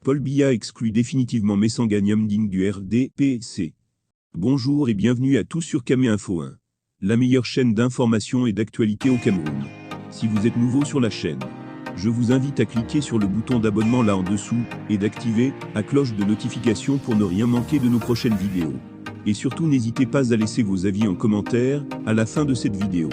Paul Biya exclut définitivement Messanga Nyamding du RDPC. Bonjour et bienvenue à tous sur Camé Info 1, la meilleure chaîne d'information et d'actualité au Cameroun. Si vous êtes nouveau sur la chaîne, je vous invite à cliquer sur le bouton d'abonnement là en dessous et d'activer la cloche de notification pour ne rien manquer de nos prochaines vidéos. Et surtout n'hésitez pas à laisser vos avis en commentaire à la fin de cette vidéo.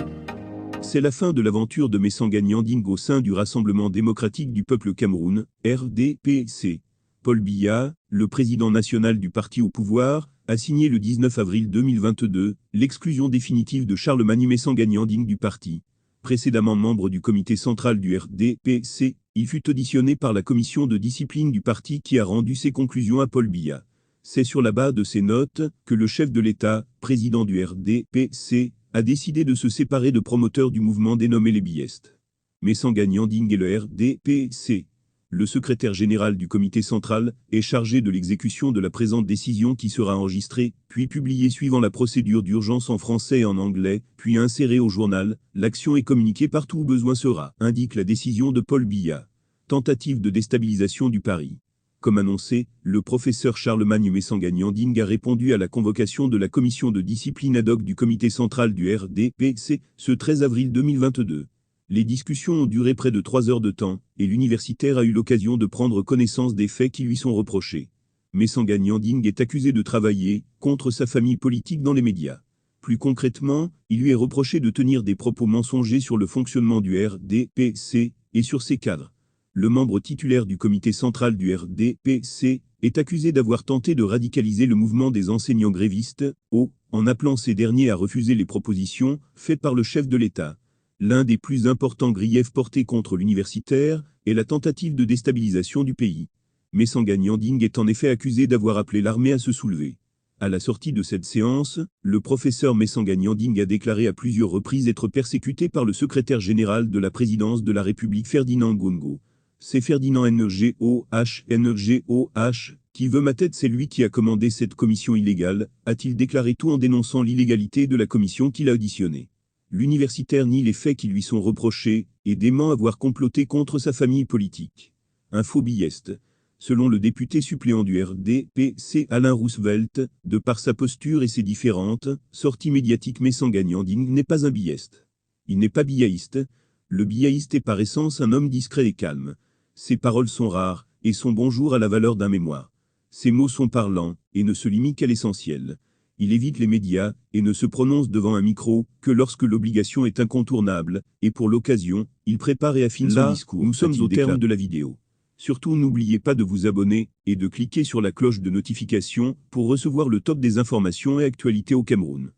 C'est la fin de l'aventure de Messanga Nyanding au sein du Rassemblement démocratique du peuple Cameroun, RDPC. Paul Biya, le président national du parti au pouvoir, a signé le 19 avril 2022 l'exclusion définitive de Charlemagne Messanga Nyanding du parti. Précédemment membre du comité central du RDPC, il fut auditionné par la commission de discipline du parti qui a rendu ses conclusions à Paul Biya. C'est sur la base de ces notes que le chef de l'État, président du RDPC, a décidé de se séparer de promoteurs du mouvement dénommé les Biestes. Messanga Nyanding et le RDPC. Le secrétaire général du comité central est chargé de l'exécution de la présente décision qui sera enregistrée, puis publiée suivant la procédure d'urgence en français et en anglais, puis insérée au journal. L'action est communiquée partout où besoin sera, indique la décision de Paul Biya. Tentative de déstabilisation du pari. Comme annoncé, le professeur Charlemagne Messanga Nyanding a répondu à la convocation de la commission de discipline ad hoc du comité central du RDPC ce 13 avril 2022. Les discussions ont duré près de 3 heures de temps, et l'universitaire a eu l'occasion de prendre connaissance des faits qui lui sont reprochés. Messanga Nyanding est accusé de travailler contre sa famille politique dans les médias. Plus concrètement, il lui est reproché de tenir des propos mensongers sur le fonctionnement du RDPC et sur ses cadres. Le membre titulaire du comité central du RDPC est accusé d'avoir tenté de radicaliser le mouvement des enseignants grévistes, en appelant ces derniers à refuser les propositions faites par le chef de l'État. L'un des plus importants griefs portés contre l'universitaire est la tentative de déstabilisation du pays. Messanga Nyanding est en effet accusé d'avoir appelé l'armée à se soulever. À la sortie de cette séance, le professeur Messanga Nyanding a déclaré à plusieurs reprises être persécuté par le secrétaire général de la présidence de la République Ferdinand Ngongo. C'est Ferdinand NGOH, qui veut ma tête, c'est lui qui a commandé cette commission illégale, a-t-il déclaré tout en dénonçant l'illégalité de la commission qu'il a auditionnée. L'universitaire nie les faits qui lui sont reprochés et dément avoir comploté contre sa famille politique. Info Bieste. Selon le député suppléant du RDPC Alain Roosevelt, de par sa posture et ses différentes sorties médiatiques, Messanga Nyanding n'est pas un bieste. Il n'est pas biaïste. Le biaïste est par essence un homme discret et calme. Ses paroles sont rares, et son bonjour a la valeur d'un mémoire. Ses mots sont parlants, et ne se limitent qu'à l'essentiel. Il évite les médias, et ne se prononce devant un micro, que lorsque l'obligation est incontournable, et pour l'occasion, il prépare et affine son discours. Nous sommes au terme de la vidéo. Surtout n'oubliez pas de vous abonner, et de cliquer sur la cloche de notification, pour recevoir le top des informations et actualités au Cameroun.